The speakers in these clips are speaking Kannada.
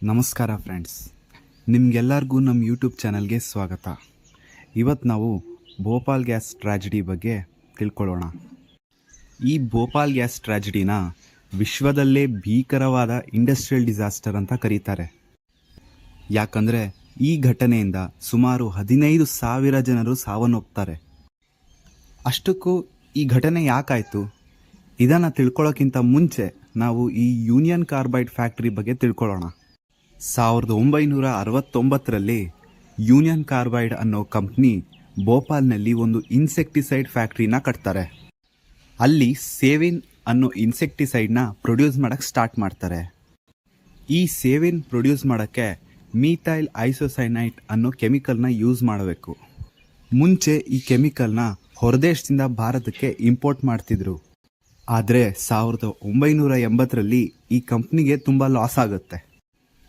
ನಮಸ್ಕಾರ ಫ್ರೆಂಡ್ಸ್, ನಿಮಗೆಲ್ಲರಿಗೂ ನಮ್ಮ ಯೂಟ್ಯೂಬ್ ಚಾನಲ್ಗೆ ಸ್ವಾಗತ. ಇವತ್ತು ನಾವು ಭೋಪಾಲ್ ಗ್ಯಾಸ್ ಟ್ರ್ಯಾಜಿಡಿ ಬಗ್ಗೆ ತಿಳ್ಕೊಳ್ಳೋಣ. ಈ ಭೋಪಾಲ್ ಗ್ಯಾಸ್ ಟ್ರ್ಯಾಜಿಡಿನ ವಿಶ್ವದಲ್ಲೇ ಭೀಕರವಾದ ಇಂಡಸ್ಟ್ರಿಯಲ್ ಡಿಸಾಸ್ಟರ್ ಅಂತ ಕರೀತಾರೆ. ಯಾಕಂದರೆ ಈ ಘಟನೆಯಿಂದ ಸುಮಾರು 15,000 ಜನರು ಸಾವನ್ನಪ್ತಾರೆ. ಅಷ್ಟಕ್ಕೂ ಈ ಘಟನೆ ಯಾಕಾಯಿತು? ಇದನ್ನು ತಿಳ್ಕೊಳ್ಳೋಕ್ಕಿಂತ ಮುಂಚೆ ನಾವು ಈ ಯೂನಿಯನ್ ಕಾರ್ಬೈಡ್ ಫ್ಯಾಕ್ಟ್ರಿ ಬಗ್ಗೆ ತಿಳ್ಕೊಳ್ಳೋಣ. 1969ರಲ್ಲಿ ಯೂನಿಯನ್ ಕಾರ್ಬೈಡ್ ಅನ್ನೋ ಕಂಪ್ನಿ ಭೋಪಾಲ್ನಲ್ಲಿ ಒಂದು ಇನ್ಸೆಕ್ಟಿಸೈಡ್ ಫ್ಯಾಕ್ಟ್ರಿನ ಕಟ್ತಾರೆ. ಅಲ್ಲಿ ಸೇವಿನ್ ಅನ್ನೋ ಇನ್ಸೆಕ್ಟಿಸೈಡ್ನ ಪ್ರೊಡ್ಯೂಸ್ ಮಾಡೋಕ್ಕೆ ಸ್ಟಾರ್ಟ್ ಮಾಡ್ತಾರೆ. ಈ ಸೇವಿನ್ ಪ್ರೊಡ್ಯೂಸ್ ಮಾಡೋಕ್ಕೆ ಮೀಥೈಲ್ ಐಸೋಸೈನೈಟ್ ಅನ್ನೋ ಕೆಮಿಕಲ್ನ ಯೂಸ್ ಮಾಡಬೇಕು. ಮುಂಚೆ ಈ ಕೆಮಿಕಲ್ನ ಹೊರದೇಶದಿಂದ ಭಾರತಕ್ಕೆ ಇಂಪೋರ್ಟ್ ಮಾಡ್ತಿದ್ರು. ಆದರೆ 1980ರಲ್ಲಿ ಈ ಕಂಪ್ನಿಗೆ ತುಂಬ ಲಾಸ್ ಆಗುತ್ತೆ.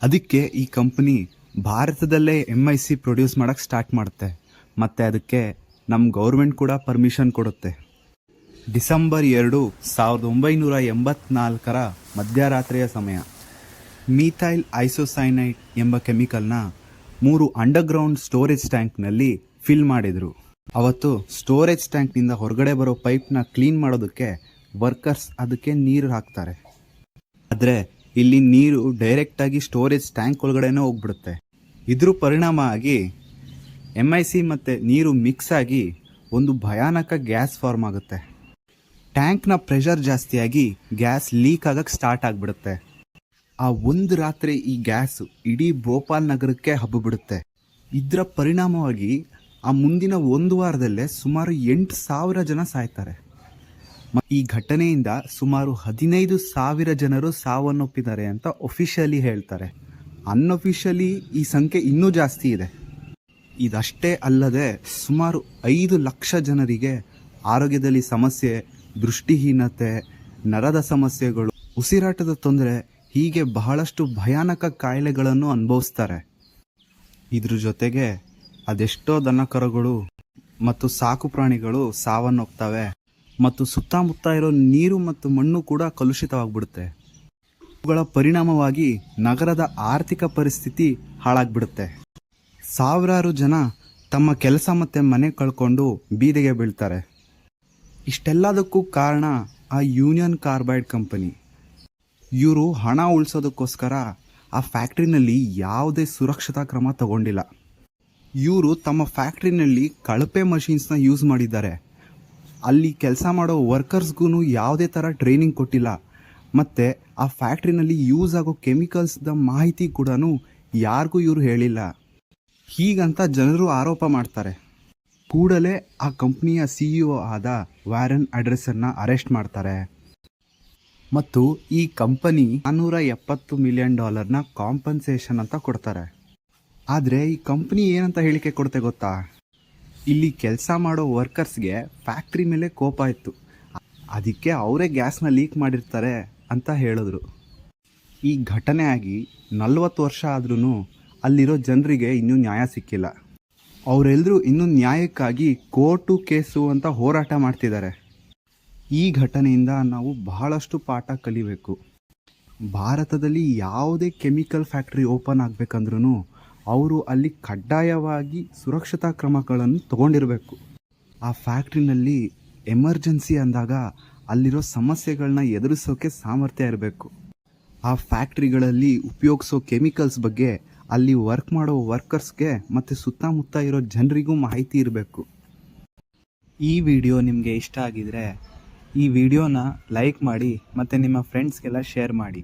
ಅದಕ್ಕೆ ಈ ಕಂಪ್ನಿ ಭಾರತದಲ್ಲೇ MIC ಪ್ರೊಡ್ಯೂಸ್ ಮಾಡೋಕ್ಕೆ ಸ್ಟಾರ್ಟ್ ಮಾಡುತ್ತೆ. ಮತ್ತು ಅದಕ್ಕೆ ನಮ್ಮ ಗೌರ್ಮೆಂಟ್ ಕೂಡ ಪರ್ಮಿಷನ್ ಕೊಡುತ್ತೆ. ಡಿಸೆಂಬರ್ 2, 1984 ಮಧ್ಯರಾತ್ರಿಯ ಸಮಯ ಮೀಥೈಲ್ ಐಸೋಸೈನೈಟ್ ಎಂಬ ಕೆಮಿಕಲ್ನ 3 ಅಂಡರ್ಗ್ರೌಂಡ್ ಸ್ಟೋರೇಜ್ ಟ್ಯಾಂಕ್ನಲ್ಲಿ ಫಿಲ್ ಮಾಡಿದರು. ಅವತ್ತು ಸ್ಟೋರೇಜ್ ಟ್ಯಾಂಕ್ನಿಂದ ಹೊರಗಡೆ ಬರೋ ಪೈಪ್ನ ಕ್ಲೀನ್ ಮಾಡೋದಕ್ಕೆ ವರ್ಕರ್ಸ್ ಅದಕ್ಕೆ ನೀರು ಹಾಕ್ತಾರೆ. ಆದರೆ ಇಲ್ಲಿ ನೀರು ಡೈರೆಕ್ಟಾಗಿ ಸ್ಟೋರೇಜ್ ಟ್ಯಾಂಕ್ ಒಳಗಡೆನೇ ಹೋಗ್ಬಿಡುತ್ತೆ. ಇದ್ರ ಪರಿಣಾಮ ಆಗಿ MIC ಮತ್ತು ನೀರು ಮಿಕ್ಸ್ ಆಗಿ ಒಂದು ಭಯಾನಕ ಗ್ಯಾಸ್ ಫಾರ್ಮ್ ಆಗುತ್ತೆ. ಟ್ಯಾಂಕ್ನ ಪ್ರೆಷರ್ ಜಾಸ್ತಿಯಾಗಿ ಗ್ಯಾಸ್ ಲೀಕ್ ಆಗಕ್ಕೆ ಸ್ಟಾರ್ಟ್ ಆಗಿಬಿಡುತ್ತೆ. ಆ ಒಂದು ರಾತ್ರಿ ಈ ಗ್ಯಾಸು ಇಡೀ ಭೋಪಾಲ್ ನಗರಕ್ಕೆ ಹಬ್ಬಿಬಿಡುತ್ತೆ. ಇದರ ಪರಿಣಾಮವಾಗಿ ಆ ಮುಂದಿನ ಒಂದು ವಾರದಲ್ಲೇ ಸುಮಾರು 8,000 ಜನ ಸಾಯ್ತಾರೆ. ಈ ಘಟನೆಯಿಂದ ಸುಮಾರು 15,000 ಜನರು ಸಾವನ್ನಪ್ಪಿದ್ದಾರೆ ಅಂತ ಒಫಿಷಿಯಲಿ ಹೇಳ್ತಾರೆ. ಅನ್ಅಫಿಷಿಯಲಿ ಈ ಸಂಖ್ಯೆ ಇನ್ನೂ ಜಾಸ್ತಿ ಇದೆ. ಇದಷ್ಟೇ ಅಲ್ಲದೆ ಸುಮಾರು 5 ಲಕ್ಷ ಜನರಿಗೆ ಆರೋಗ್ಯದಲ್ಲಿ ಸಮಸ್ಯೆ, ದೃಷ್ಟಿಹೀನತೆ, ನರದ ಸಮಸ್ಯೆಗಳು, ಉಸಿರಾಟದ ತೊಂದರೆ, ಹೀಗೆ ಬಹಳಷ್ಟು ಭಯಾನಕ ಕಾಯಿಲೆಗಳನ್ನು ಅನುಭವಿಸ್ತಾರೆ. ಇದ್ರ ಜೊತೆಗೆ ಅದೆಷ್ಟೋ ದನಕರುಗಳು ಮತ್ತು ಸಾಕು ಪ್ರಾಣಿಗಳು ಸಾವನ್ನಪ್ತವೆ ಮತ್ತು ಸುತ್ತಮುತ್ತ ಇರೋ ನೀರು ಮತ್ತು ಮಣ್ಣು ಕೂಡ ಕಲುಷಿತವಾಗಿಬಿಡುತ್ತೆ. ಇವುಗಳ ಪರಿಣಾಮವಾಗಿ ನಗರದ ಆರ್ಥಿಕ ಪರಿಸ್ಥಿತಿ ಹಾಳಾಗ್ಬಿಡುತ್ತೆ. ಸಾವಿರಾರು ಜನ ತಮ್ಮ ಕೆಲಸ ಮತ್ತು ಮನೆ ಕಳ್ಕೊಂಡು ಬೀದಿಗೆ ಬೀಳ್ತಾರೆ. ಇಷ್ಟೆಲ್ಲದಕ್ಕೂ ಕಾರಣ ಆ ಯೂನಿಯನ್ ಕಾರ್ಬೈಡ್ ಕಂಪನಿ. ಇವರು ಹಣ ಉಳಿಸೋದಕ್ಕೋಸ್ಕರ ಆ ಫ್ಯಾಕ್ಟ್ರಿನಲ್ಲಿ ಯಾವುದೇ ಸುರಕ್ಷತಾ ಕ್ರಮ ತಗೊಂಡಿಲ್ಲ. ಇವರು ತಮ್ಮ ಫ್ಯಾಕ್ಟ್ರಿನಲ್ಲಿ ಕಳಪೆ ಮಷೀನ್ಸ್ನ ಯೂಸ್ ಮಾಡಿದ್ದಾರೆ. ಅಲ್ಲಿ ಕೆಲಸ ಮಾಡೋ ವರ್ಕರ್ಸ್ಗೂ ಯಾವುದೇ ಥರ ಟ್ರೈನಿಂಗ್ ಕೊಟ್ಟಿಲ್ಲ. ಮತ್ತು ಆ ಫ್ಯಾಕ್ಟ್ರಿನಲ್ಲಿ ಯೂಸ್ ಆಗೋ ಕೆಮಿಕಲ್ಸ್ದ ಮಾಹಿತಿ ಕೂಡ ಯಾರಿಗೂ ಇವರು ಹೇಳಿಲ್ಲ. ಹೀಗಂತ ಜನರು ಆರೋಪ ಮಾಡ್ತಾರೆ. ಕೂಡಲೇ ಆ ಕಂಪ್ನಿಯ CEO ಆದ ವ್ಯಾರನ್ ಅಡ್ರೆಸರ್ನ ಅರೆಸ್ಟ್ ಮಾಡ್ತಾರೆ. ಮತ್ತು ಈ ಕಂಪನಿ $470 ಮಿಲಿಯನ್ ಕಾಂಪನ್ಸೇಷನ್ ಅಂತ ಕೊಡ್ತಾರೆ. ಆದರೆ ಈ ಕಂಪ್ನಿ ಏನಂತ ಹೇಳಿಕೆ ಕೊಡುತ್ತೆ ಗೊತ್ತಾ? ಇಲ್ಲಿ ಕೆಲಸ ಮಾಡೋ ವರ್ಕರ್ಸ್ಗೆ ಫ್ಯಾಕ್ಟ್ರಿ ಮೇಲೆ ಕೋಪ ಇತ್ತು, ಅದಕ್ಕೆ ಅವರೇ ಗ್ಯಾಸ್ನ ಲೀಕ್ ಮಾಡಿರ್ತಾರೆ ಅಂತ ಹೇಳಿದ್ರು. ಈ ಘಟನೆ ಆಗಿ 40 ವರ್ಷ ಆದ್ರೂ ಅಲ್ಲಿರೋ ಜನರಿಗೆ ಇನ್ನೂ ನ್ಯಾಯ ಸಿಕ್ಕಿಲ್ಲ. ಅವರೆಲ್ಲರೂ ಇನ್ನೂ ನ್ಯಾಯಕ್ಕಾಗಿ ಕೋರ್ಟು ಕೇಸು ಅಂತ ಹೋರಾಟ ಮಾಡ್ತಿದ್ದಾರೆ. ಈ ಘಟನೆಯಿಂದ ನಾವು ಬಹಳಷ್ಟು ಪಾಠ ಕಲಿಬೇಕು. ಭಾರತದಲ್ಲಿ ಯಾವುದೇ ಕೆಮಿಕಲ್ ಫ್ಯಾಕ್ಟ್ರಿ ಓಪನ್ ಆಗಬೇಕಂದ್ರೂ ಅವರು ಅಲ್ಲಿ ಕಡ್ಡಾಯವಾಗಿ ಸುರಕ್ಷತಾ ಕ್ರಮಗಳನ್ನು ತಗೊಂಡಿರಬೇಕು. ಆ ಫ್ಯಾಕ್ಟ್ರಿನಲ್ಲಿ ಎಮರ್ಜೆನ್ಸಿ ಅಂದಾಗ ಅಲ್ಲಿರೋ ಸಮಸ್ಯೆಗಳನ್ನ ಎದುರಿಸೋಕೆ ಸಾಮರ್ಥ್ಯ ಇರಬೇಕು. ಆ ಫ್ಯಾಕ್ಟ್ರಿಗಳಲ್ಲಿ ಉಪಯೋಗಿಸೋ ಕೆಮಿಕಲ್ಸ್ ಬಗ್ಗೆ ಅಲ್ಲಿ ವರ್ಕ್ ಮಾಡೋ ವರ್ಕರ್ಸ್ಗೆ ಮತ್ತು ಸುತ್ತಮುತ್ತ ಇರೋ ಜನರಿಗೂ ಮಾಹಿತಿ ಇರಬೇಕು. ಈ ವಿಡಿಯೋ ನಿಮಗೆ ಇಷ್ಟ ಆಗಿದರೆ ಈ ವಿಡಿಯೋನ ಲೈಕ್ ಮಾಡಿ ಮತ್ತು ನಿಮ್ಮ ಫ್ರೆಂಡ್ಸ್ಗೆಲ್ಲ ಶೇರ್ ಮಾಡಿ.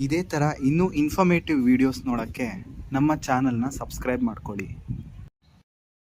ಇದೇ ಥರ ಇನ್ನೂ ಇನ್ಫಾರ್ಮೇಟಿವ್ ವಿಡಿಯೋಸ್ ನೋಡೋಕ್ಕೆ ನಮ್ಮ ಚಾನಲ್ನ ಸಬ್ಸ್ಕ್ರೈಬ್ ಮಾಡ್ಕೊಳ್ಳಿ.